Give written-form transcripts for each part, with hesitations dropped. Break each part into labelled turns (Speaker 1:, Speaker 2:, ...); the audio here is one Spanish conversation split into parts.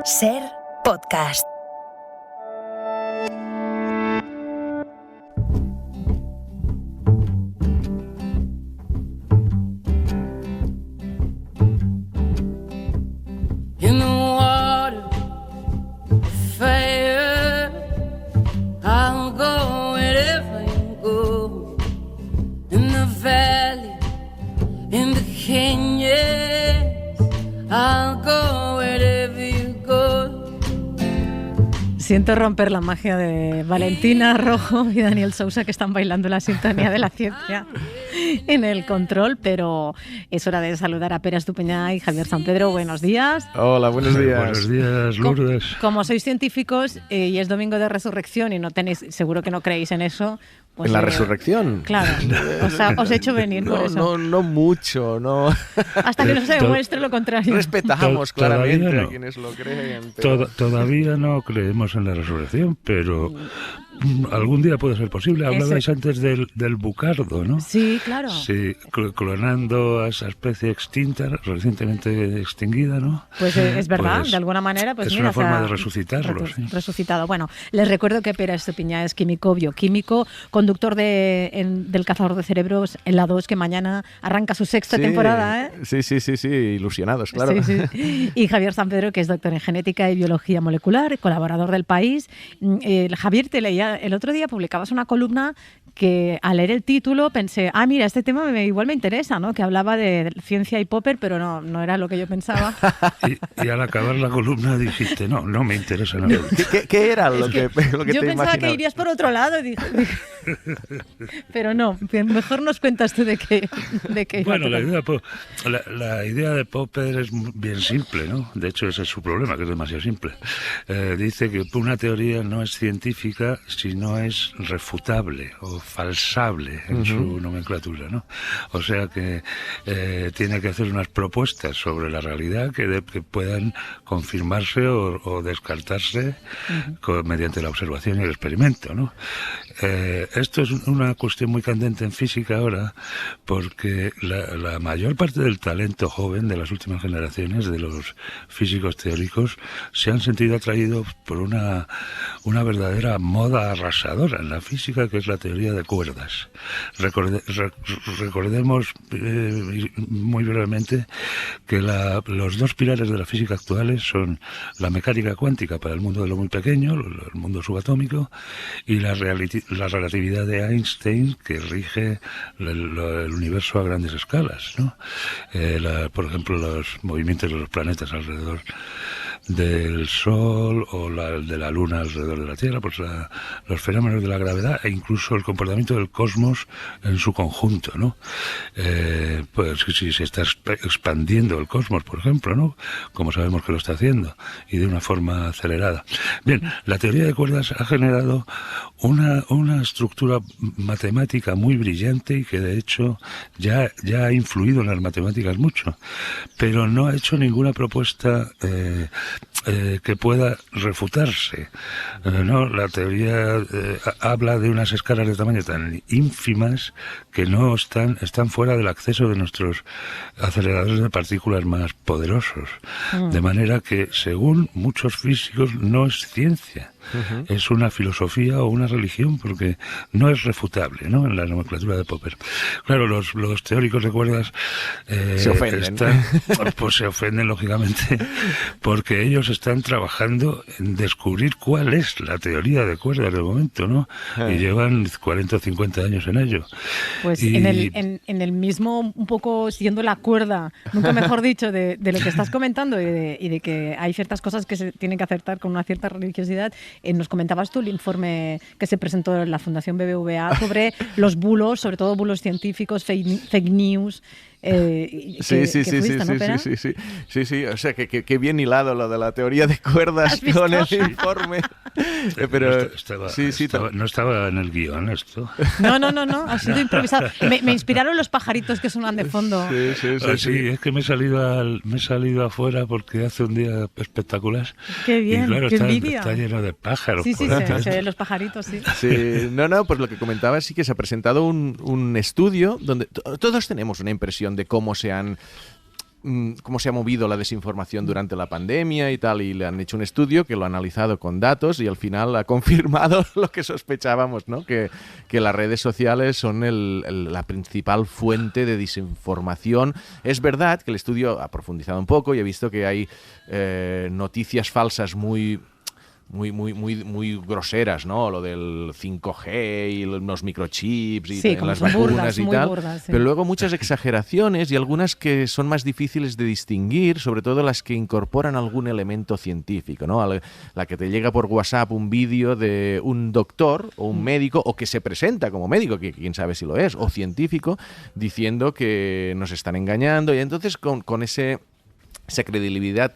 Speaker 1: Ser Podcast.
Speaker 2: In the water, fire, I'll go wherever you go. In the valley, in the canyons, I'll go wherever you go.
Speaker 3: Siento romper la magia de Valentina Rojo y Daniel Sousa, que están bailando la sintonía de la ciencia en el control, pero es hora de saludar a Pere Estupiñán y Javier San Pedro. Buenos días.
Speaker 4: Hola, buenos días.
Speaker 5: Buenos días, Lourdes.
Speaker 3: Como sois científicos y es domingo de resurrección y no tenéis, seguro que no creéis en eso. Pues,
Speaker 4: ¿En la resurrección?
Speaker 3: Claro, os he hecho venir por eso.
Speaker 4: No mucho, no.
Speaker 3: Hasta que no se demuestre lo contrario.
Speaker 4: Respetamos claramente
Speaker 5: no.
Speaker 4: a quienes lo creen. Pero...
Speaker 5: Todavía no creemos en la resurrección, pero algún día puede ser posible. Hablabais antes del bucardo, ¿no?
Speaker 3: Sí, claro.
Speaker 5: Sí, clonando a esa especie extinta, recientemente extinguida, ¿no?
Speaker 3: Pues es verdad,
Speaker 5: Pues
Speaker 3: de alguna manera. Pues
Speaker 5: es
Speaker 3: mira,
Speaker 5: una forma
Speaker 3: se ha
Speaker 5: de resucitarlo. Sí.
Speaker 3: Resucitado. Bueno, les recuerdo que Pere Estupiñán es químico, bioquímico, conductor del Cazador de Cerebros en la 2, que mañana arranca su sexta temporada, ¿eh?
Speaker 4: Sí, ilusionados, claro.
Speaker 3: Sí. Y Javier San Pedro, que es doctor en genética y biología molecular, colaborador del País. Javier, te leía, el otro día publicabas una columna que al leer el título pensé, mira, este tema igual me interesa, ¿no? Que hablaba de ciencia y Popper, pero no era lo que yo pensaba.
Speaker 5: Y al acabar la columna dijiste, no me interesa nada.
Speaker 4: ¿Qué era lo que
Speaker 3: yo
Speaker 4: te
Speaker 3: pensaba
Speaker 4: imaginabas?
Speaker 3: que irías por otro lado, pero no, mejor nos cuentas tú de qué.
Speaker 5: Bueno, la idea de Popper es bien simple, ¿no? De hecho, ese es su problema, que es demasiado simple. Dice que una teoría no es científica si no es refutable o falsable en su nomenclatura, ¿no? O sea que tiene que hacer unas propuestas sobre la realidad que puedan confirmarse o descartarse mediante la observación y el experimento, ¿no? Esto es una cuestión muy candente en física ahora, porque la mayor parte del talento joven de las últimas generaciones de los físicos teóricos se han sentido atraídos por una verdadera moda arrasadora en la física, que es la teoría de cuerdas. Recordemos muy brevemente que los dos pilares de la física actuales son la mecánica cuántica para el mundo de lo muy pequeño, el mundo subatómico, y la relatividad de Einstein, que rige el universo a grandes escalas, ¿no? Por ejemplo, los movimientos de los planetas alrededor del Sol o de la Luna alrededor de la Tierra, pues los fenómenos de la gravedad e incluso el comportamiento del cosmos en su conjunto, ¿no? Pues si se está expandiendo el cosmos, por ejemplo, ¿no? Como sabemos que lo está haciendo, y de una forma acelerada. Bien, la teoría de cuerdas ha generado una estructura matemática muy brillante y que de hecho ya ha influido en las matemáticas mucho, pero no ha hecho ninguna propuesta que pueda refutarse, ¿no? La teoría habla de unas escalas de tamaño tan ínfimas que no están fuera del acceso de nuestros aceleradores de partículas más poderosos, de manera que, según muchos físicos, no es ciencia. Es una filosofía o una religión, porque no es refutable, ¿no? En la nomenclatura de Popper. Claro, los teóricos de cuerdas
Speaker 4: se ofenden.
Speaker 5: Pues se ofenden, lógicamente, porque ellos están trabajando en descubrir cuál es la teoría de cuerdas del momento, ¿no? Y llevan 40 o 50 años en ello.
Speaker 3: Pues en el mismo, un poco siguiendo la cuerda, nunca mejor dicho, de lo que estás comentando y de que hay ciertas cosas que se tienen que acertar con una cierta religiosidad. Nos comentabas tú el informe que se presentó en la Fundación BBVA sobre los bulos, sobre todo bulos científicos, fake news.
Speaker 4: Sí, o sea, que bien hilado lo de la teoría de cuerdas con el informe. Pero
Speaker 5: no estaba en el guión esto.
Speaker 3: No, ha sido improvisado. Me inspiraron los pajaritos que sonan de fondo.
Speaker 5: Sí, es que me he salido afuera porque hace un día espectacular.
Speaker 3: Qué bien,
Speaker 5: y claro,
Speaker 3: qué envidia.
Speaker 5: Está lleno de pájaros.
Speaker 3: Sí, se ven los pajaritos, sí.
Speaker 4: Pues lo que comentaba sí que se ha presentado un estudio donde todos tenemos una impresión de cómo se han cómo se ha movido la desinformación durante la pandemia y tal, y le han hecho un estudio que lo ha analizado con datos y al final ha confirmado lo que sospechábamos, ¿no? Que las redes sociales son la principal fuente de desinformación. Es verdad que el estudio ha profundizado un poco y ha visto que hay noticias falsas muy groseras, ¿no? Lo del 5G y los microchips y las vacunas burdas, y tal. Burdas, sí. Pero luego muchas exageraciones y algunas que son más difíciles de distinguir, sobre todo las que incorporan algún elemento científico, ¿no? La que te llega por WhatsApp un vídeo de un doctor o un médico, o que se presenta como médico, que quién sabe si lo es, o científico, diciendo que nos están engañando, y entonces con esa credibilidad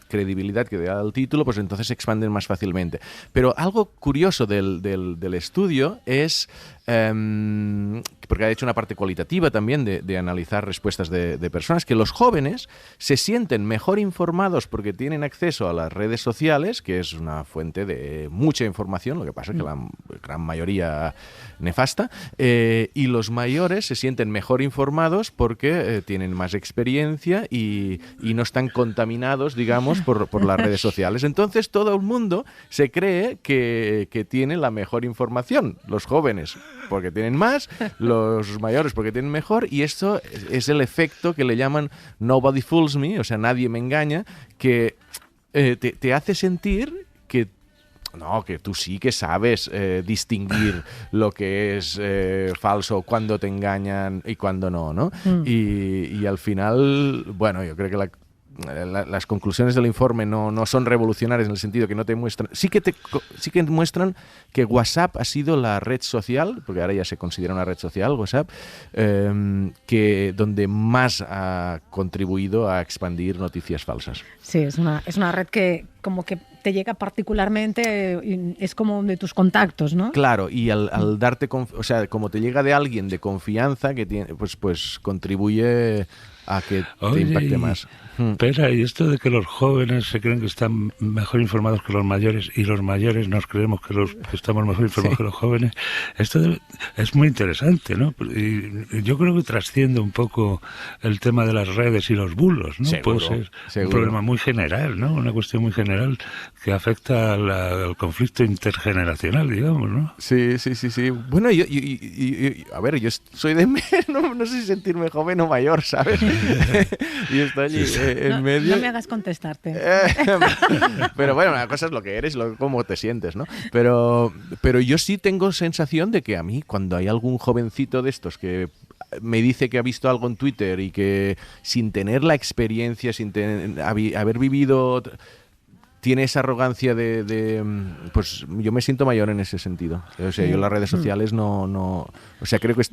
Speaker 4: que da el título, pues entonces se expanden más fácilmente. Pero algo curioso del estudio es, porque ha hecho una parte cualitativa también de analizar respuestas de personas, que los jóvenes se sienten mejor informados porque tienen acceso a las redes sociales, que es una fuente de mucha información, lo que pasa es que la gran mayoría nefasta, y los mayores se sienten mejor informados porque tienen más experiencia y no están contaminados, digamos, por las redes sociales. Entonces todo el mundo se cree que tiene la mejor información, los jóvenes porque tienen más, los mayores porque tienen mejor, y esto es el efecto que le llaman nobody fools me, o sea, nadie me engaña, que te hace sentir que tú sí que sabes distinguir lo que es falso, cuando te engañan y cuando no, ¿no? Y al final, bueno, yo creo que las conclusiones del informe no son revolucionarias en el sentido que no te muestran, sí que muestran que WhatsApp ha sido la red social, porque ahora ya se considera una red social, WhatsApp, que donde más ha contribuido a expandir noticias falsas.
Speaker 3: Sí, es una red que como que te llega particularmente, es como de tus contactos, ¿no?
Speaker 4: Claro, y al darte, o sea, como te llega de alguien de confianza, que tiene, pues contribuye a que te impacte más.
Speaker 5: Espera, y esto de que los jóvenes se creen que están mejor informados que los mayores y los mayores nos creemos que estamos mejor informados que los jóvenes, esto es muy interesante, ¿no? Y yo creo que trasciende un poco el tema de las redes y los bulos, ¿no?
Speaker 4: Seguro,
Speaker 5: puede ser un problema muy general, ¿no? Una cuestión muy general que afecta al conflicto intergeneracional, digamos, ¿no?
Speaker 4: Sí. Bueno, yo a ver, yo soy de no sé si sentirme joven o mayor, ¿sabes? Y estoy allí en medio.
Speaker 3: No me hagas contestarte.
Speaker 4: Pero bueno, una cosa es lo que eres, cómo te sientes, ¿no? Pero yo sí tengo sensación de que a mí, cuando hay algún jovencito de estos que me dice que ha visto algo en Twitter y que sin tener la experiencia, sin haber vivido, tiene esa arrogancia pues yo me siento mayor en ese sentido. O sea, yo las redes sociales o sea, creo que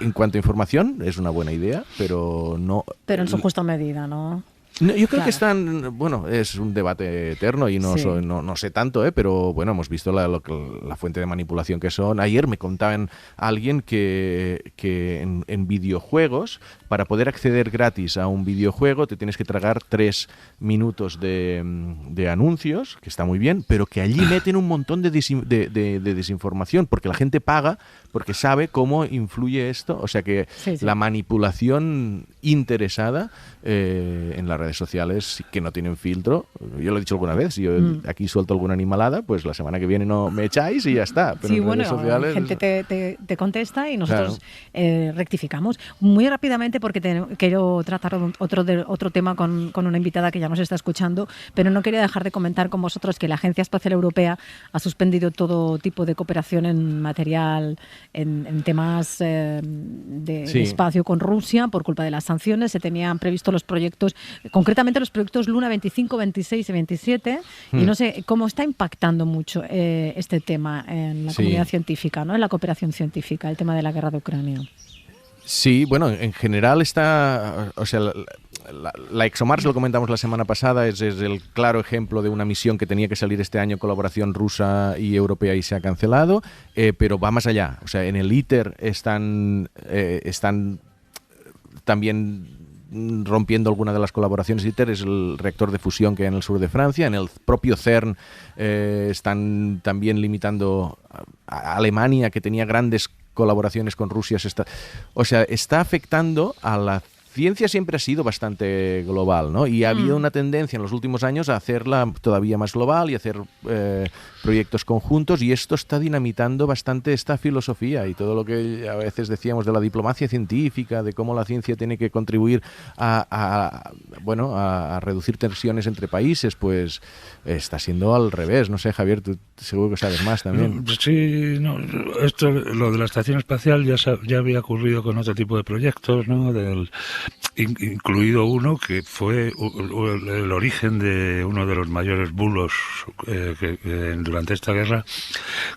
Speaker 4: en cuanto a información es una buena idea, pero no...
Speaker 3: Pero en su justa medida, ¿no?
Speaker 4: No, yo creo que están, bueno, es un debate eterno y no sé tanto, pero bueno, hemos visto la fuente de manipulación que son. Ayer me contaban alguien que en videojuegos, para poder acceder gratis a un videojuego, te tienes que tragar 3 minutos de anuncios, que está muy bien, pero que allí meten un montón de desinformación, porque la gente paga, porque sabe cómo influye esto, o sea que la manipulación interesada en las redes sociales que no tienen filtro. Yo lo he dicho alguna vez, si yo aquí suelto alguna animalada, pues la semana que viene no me echáis y ya está. Pero en redes sociales,
Speaker 3: la gente te contesta y nosotros rectificamos. Muy rápidamente, porque quiero tratar otro tema con una invitada que ya nos está escuchando, pero no quería dejar de comentar con vosotros que la Agencia Espacial Europea ha suspendido todo tipo de cooperación en material, en temas de espacio con Rusia por culpa de las sanciones. Se tenían previstos los proyectos, concretamente los proyectos Luna 25, 26 y 27, y no sé cómo está impactando mucho este tema en la comunidad científica, ¿no? En la cooperación científica, el tema de la guerra de Ucrania.
Speaker 4: Sí, bueno, en general está, o sea, la ExoMars, lo comentamos la semana pasada, es el claro ejemplo de una misión que tenía que salir este año, colaboración rusa y europea, y se ha cancelado, pero va más allá. O sea, en el ITER están también rompiendo alguna de las colaboraciones. ITER es el reactor de fusión que hay en el sur de Francia. En el propio CERN están también limitando a Alemania, que tenía grandes colaboraciones con Rusia. O sea, está afectando a la ciencia siempre ha sido bastante global, ¿no? Y ha habido una tendencia en los últimos años a hacerla todavía más global y hacer proyectos conjuntos, y esto está dinamitando bastante esta filosofía y todo lo que a veces decíamos de la diplomacia científica, de cómo la ciencia tiene que contribuir a reducir tensiones entre países, pues está siendo al revés. No sé, Javier, tú seguro que sabes más también.
Speaker 5: Sí, no, esto, lo de la estación espacial ya había ocurrido con otro tipo de proyectos, ¿no? Incluido uno que fue el origen de uno de los mayores bulos durante esta guerra,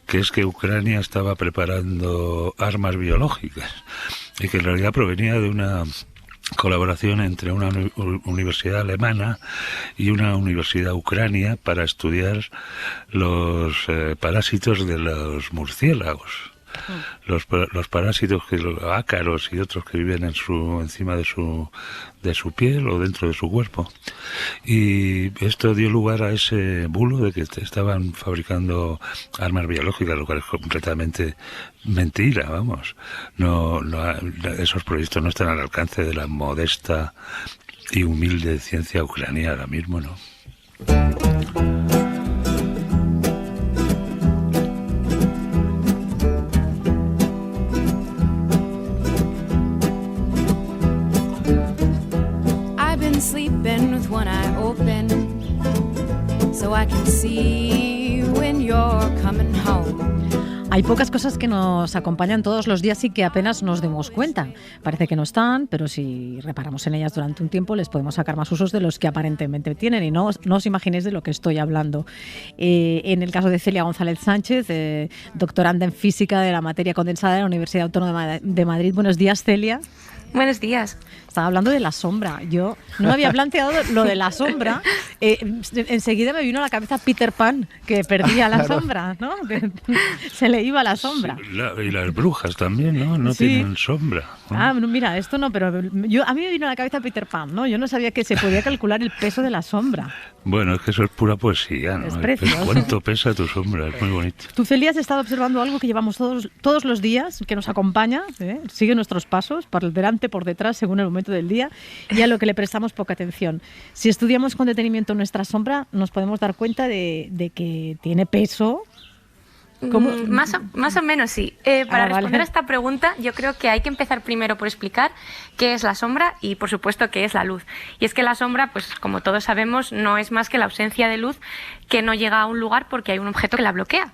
Speaker 5: que es que Ucrania estaba preparando armas biológicas y que en realidad provenía de una colaboración entre una universidad alemana y una universidad ucrania para estudiar los parásitos de los murciélagos. Los parásitos, los ácaros y otros que viven encima de su piel o dentro de su cuerpo. Y esto dio lugar a ese bulo de que estaban fabricando armas biológicas, lo cual es completamente mentira, vamos. No, esos proyectos no están al alcance de la modesta y humilde ciencia ucraniana ahora mismo, ¿no?
Speaker 2: Sleeping with one eye open, so I can see when you're coming home.
Speaker 3: Hay pocas cosas que nos acompañan todos los días y que apenas nos demos cuenta. Parece que no están, pero si reparamos en ellas durante un tiempo les podemos sacar más usos de los que aparentemente tienen, y no os imaginéis de lo que estoy hablando. En el caso de Celia González Sánchez, doctoranda en física de la materia condensada de la Universidad Autónoma de Madrid. Buenos días, Celia.
Speaker 1: Buenos días.
Speaker 3: Estaba hablando de la sombra. Yo no me había planteado lo de la sombra. Enseguida me vino a la cabeza Peter Pan, que perdía la sombra, ¿no? Se le iba la sombra.
Speaker 5: Sí, y las brujas también, ¿no? No
Speaker 3: sí.
Speaker 5: Tienen sombra, ¿no?
Speaker 3: Ah, mira, esto no, pero a mí me vino a la cabeza Peter Pan, ¿no? Yo no sabía que se podía calcular el peso de la sombra.
Speaker 5: Bueno, es que eso es pura poesía, ¿no?
Speaker 3: Es precioso.
Speaker 5: ¿Cuánto pesa tu sombra? Es muy bonito.
Speaker 3: Tú, Celia, has estado observando algo que llevamos todos los días, que nos acompaña, sigue nuestros pasos, por delante, por detrás, según el momento del día, y a lo que le prestamos poca atención. Si estudiamos con detenimiento nuestra sombra, nos podemos dar cuenta de que tiene peso.
Speaker 1: Más o menos sí. Para responder a esta pregunta, yo creo que hay que empezar primero por explicar qué es la sombra y, por supuesto, qué es la luz. Y es que la sombra, pues como todos sabemos, no es más que la ausencia de luz que no llega a un lugar porque hay un objeto que la bloquea.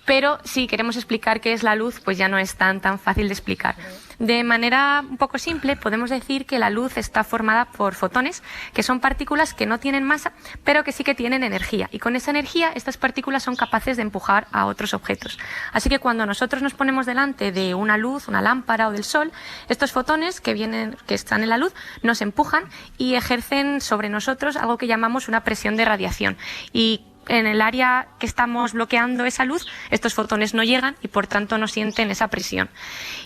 Speaker 1: Pero si queremos explicar qué es la luz, pues ya no es tan fácil de explicar. De manera un poco simple, podemos decir que la luz está formada por fotones, que son partículas que no tienen masa, pero que sí que tienen energía. Y con esa energía, estas partículas son capaces de empujar a otros objetos. Así que cuando nosotros nos ponemos delante de una luz, una lámpara o del sol, estos fotones que están en la luz, nos empujan y ejercen sobre nosotros algo que llamamos una presión de radiación. Y en el área que estamos bloqueando esa luz, estos fotones no llegan y por tanto no sienten esa presión.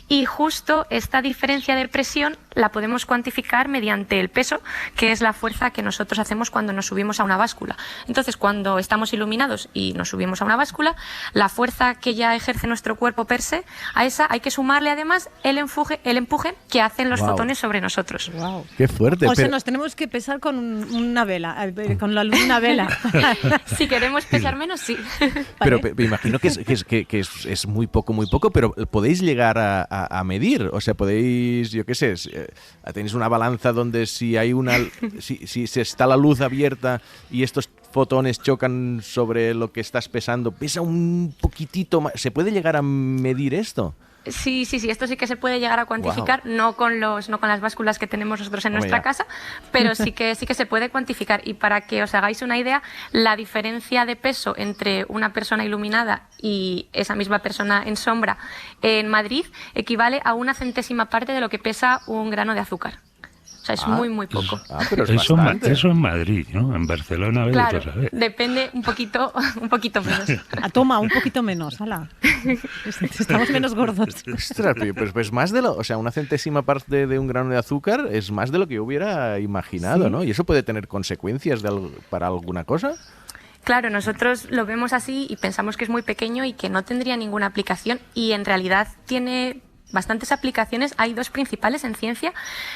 Speaker 1: Y justo esta diferencia de presión la podemos cuantificar mediante el peso, que es la fuerza que nosotros hacemos cuando nos subimos a una báscula. Entonces, cuando estamos iluminados y nos subimos a una báscula, la fuerza que ya ejerce nuestro cuerpo per se, a esa hay que sumarle además el empuje que hacen los fotones sobre nosotros.
Speaker 3: Wow.
Speaker 4: ¡Qué fuerte!
Speaker 3: O sea, nos tenemos que pesar con una vela, con la luz de una vela.
Speaker 1: Si queremos pesar menos, sí.
Speaker 4: Pero me imagino que es muy poco, pero podéis llegar a medir. O sea, podéis, yo qué sé, tenéis una balanza donde si se está la luz abierta y estos fotones chocan sobre lo que estás pesando, pesa un poquitito más. ¿Se puede llegar a medir esto?
Speaker 1: Sí, esto sí que se puede llegar a cuantificar, no con las básculas que tenemos nosotros en nuestra casa, pero sí que se puede cuantificar. Y para que os hagáis una idea, la diferencia de peso entre una persona iluminada y esa misma persona en sombra en Madrid equivale a 1/100ª parte de lo que pesa un grano de azúcar. O sea, es muy poco.
Speaker 4: Pero es
Speaker 5: eso en Madrid, ¿no? En Barcelona,
Speaker 1: claro, depende un poquito menos.
Speaker 3: Toma, un poquito menos, ala. Estamos menos gordos.
Speaker 4: Ostras, pues más de o sea, 1/100ª parte de un grano de azúcar es más de lo que yo hubiera imaginado, ¿sí? ¿No? ¿Y eso puede tener consecuencias para alguna cosa?
Speaker 1: Claro, nosotros lo vemos así y pensamos que es muy pequeño y que no tendría ninguna aplicación, y en realidad tiene bastantes aplicaciones. Hay 2 principales en ciencia.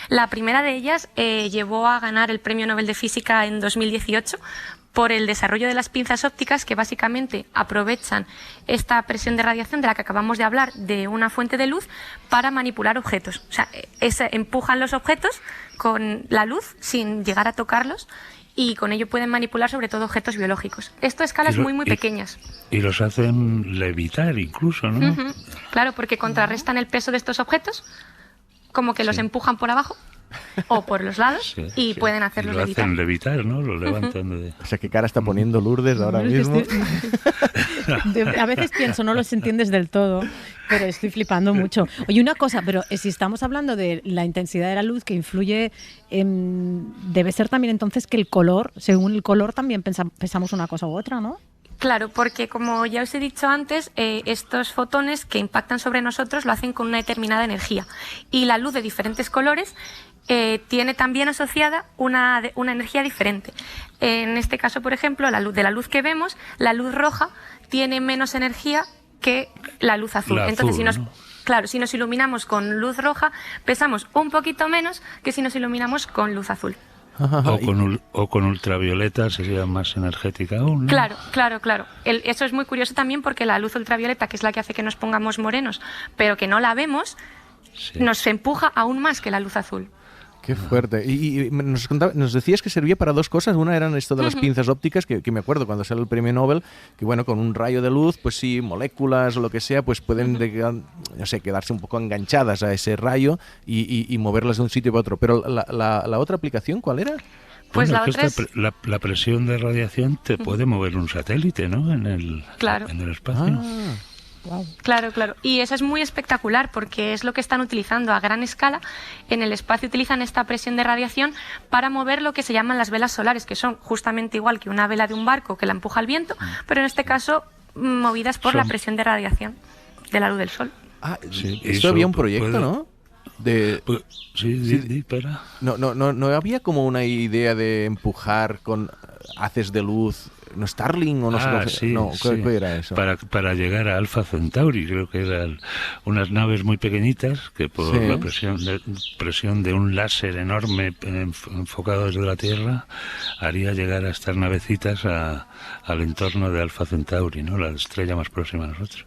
Speaker 1: La primera de ellas llevó a ganar el Premio Nobel de Física en 2018 por el desarrollo de las pinzas ópticas, que básicamente aprovechan esta presión de radiación de la que acabamos de hablar de una fuente de luz para manipular objetos. O sea, empujan los objetos con la luz sin llegar a tocarlos, y con ello pueden manipular sobre todo objetos biológicos. Esto a escalas muy pequeñas.
Speaker 5: Y los hacen levitar incluso, ¿no?
Speaker 1: Claro, porque contrarrestan el peso de estos objetos, como que los empujan por abajo o por los lados y pueden hacerlos levitar.
Speaker 5: Lo hacen levitar, ¿no? Lo levantan
Speaker 4: O sea, ¿qué cara está poniendo Lourdes ahora mismo?
Speaker 3: A veces pienso, no los entiendes del todo, pero estoy flipando mucho. Oye, una cosa, pero si estamos hablando de la intensidad de la luz que influye, debe ser también entonces que el color, según el color también pensamos una cosa u otra, ¿no?
Speaker 1: Claro, porque como ya os he dicho antes, estos fotones que impactan sobre nosotros lo hacen con una determinada energía, y la luz de diferentes colores tiene también asociada una energía diferente. En este caso, por ejemplo, de la luz que vemos, la luz roja tiene menos energía que la luz azul. Entonces, si nos iluminamos con luz roja, pesamos un poquito menos que si nos iluminamos con luz azul.
Speaker 5: O con ultravioleta sería más energética aún, ¿no?
Speaker 1: Claro. Eso es muy curioso también, porque la luz ultravioleta, que es la que hace que nos pongamos morenos, pero que no la vemos, nos empuja aún más que la luz azul.
Speaker 4: Qué fuerte. Y nos decías que servía para 2 cosas. Una eran esto de las pinzas ópticas, que me acuerdo cuando sale el premio Nobel, que bueno, con un rayo de luz, pues sí, moléculas o lo que sea, pues pueden quedarse un poco enganchadas a ese rayo y moverlas de un sitio para otro. Pero la otra aplicación, ¿cuál era?
Speaker 1: Pues la otra es...
Speaker 5: la presión de radiación te puede mover un satélite, ¿no? En el espacio.
Speaker 3: Wow.
Speaker 1: Claro. Y eso es muy espectacular, porque es lo que están utilizando a gran escala. En el espacio utilizan esta presión de radiación para mover lo que se llaman las velas solares, que son justamente igual que una vela de un barco que la empuja el viento, pero en este caso movidas por la presión de radiación de la luz del sol.
Speaker 4: Esto había un proyecto, ¿no?
Speaker 5: Espera.
Speaker 4: No había como una idea de empujar con haces de luz, no Starlink o no sé ¿qué era eso?
Speaker 5: Para llegar a Alpha Centauri, creo que eran unas naves muy pequeñitas que por la presión de un láser enorme enfocado desde la Tierra haría llegar a estas navecitas al entorno de Alpha Centauri, ¿no? La estrella más próxima a nosotros.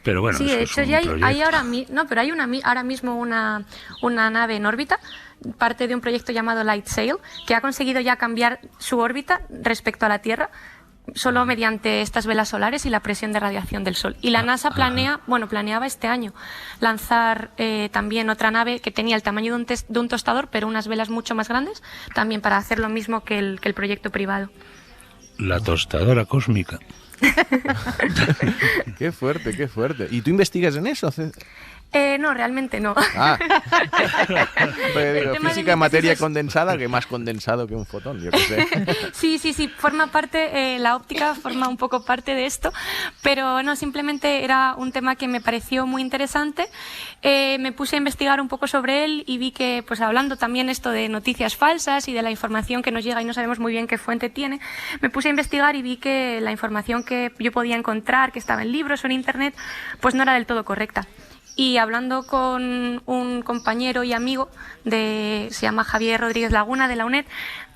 Speaker 5: Pero bueno,
Speaker 1: sí, de hecho ya hay ahora mismo una nave en órbita, parte de un proyecto llamado LightSail, que ha conseguido ya cambiar su órbita respecto a la Tierra solo mediante estas velas solares y la presión de radiación del Sol. Y la NASA planeaba este año lanzar también otra nave que tenía el tamaño de un tostador, pero unas velas mucho más grandes, también para hacer lo mismo que el proyecto privado.
Speaker 5: La tostadora cósmica.
Speaker 4: Qué fuerte. ¿Y tú investigas en eso?
Speaker 1: No, realmente no.
Speaker 4: Física de materia condensada, que más condensado que un fotón, yo qué sé.
Speaker 1: Sí, forma parte, la óptica forma un poco parte de esto, pero no, simplemente era un tema que me pareció muy interesante. Me puse a investigar un poco sobre él y vi que, pues hablando también esto de noticias falsas y de la información que nos llega y no sabemos muy bien qué fuente tiene, me puse a investigar y vi que la información que yo podía encontrar, que estaba en libros o en internet, pues no era del todo correcta. Y hablando con un compañero y amigo, se llama Javier Rodríguez Laguna, de la UNED,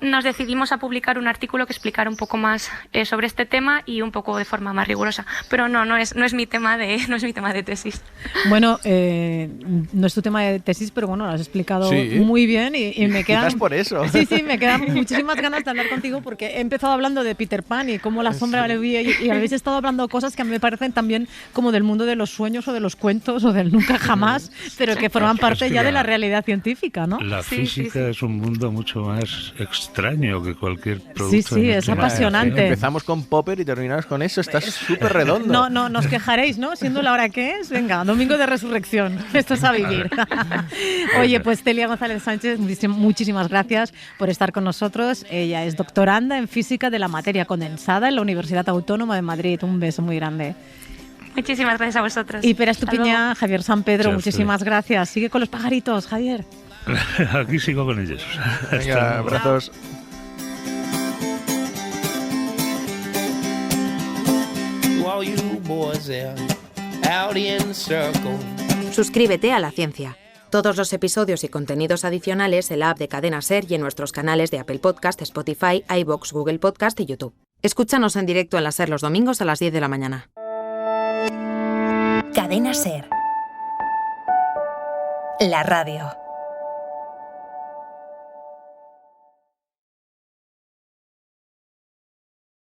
Speaker 1: nos decidimos a publicar un artículo que explicara un poco más sobre este tema y un poco de forma más rigurosa. Pero no es mi tema de tesis.
Speaker 3: Bueno, no es tu tema de tesis, pero bueno, lo has explicado muy bien y me quedan...
Speaker 4: Quizás por eso.
Speaker 3: Sí, me quedan muchísimas ganas de hablar contigo, porque he empezado hablando de Peter Pan y cómo la sombra le vi, y habéis estado hablando cosas que a mí me parecen también como del mundo de los sueños o de los cuentos o del nunca jamás, pero que forman parte ya de la realidad científica, ¿no?
Speaker 5: La física es un mundo mucho más extraño que cualquier producto.
Speaker 3: Sí, es apasionante.
Speaker 4: Empezamos con Popper y terminamos con eso, está súper redondo.
Speaker 3: No os quejaréis, ¿no? Siendo la hora que es, venga, domingo de resurrección, esto es a vivir. Oye, pues Celia González Sánchez, muchísimas gracias por estar con nosotros. Ella es doctoranda en física de la materia condensada en la Universidad Autónoma de Madrid. Un beso muy grande.
Speaker 1: Muchísimas gracias a vosotros.
Speaker 3: Y Pera Estupiñá, Javier San Pedro, muchísimas gracias. Sigue con los pajaritos, Javier.
Speaker 5: Aquí sigo con ellos.
Speaker 4: Venga, abrazos.
Speaker 6: All you boys there out in a circle.
Speaker 7: Suscríbete a La Ciencia. Todos los episodios y contenidos adicionales en la app de Cadena SER y en nuestros canales de Apple Podcast, Spotify, iVoox, Google Podcast y YouTube. Escúchanos en directo en la SER los domingos a las 10 de la mañana.
Speaker 8: Cadena SER. La radio.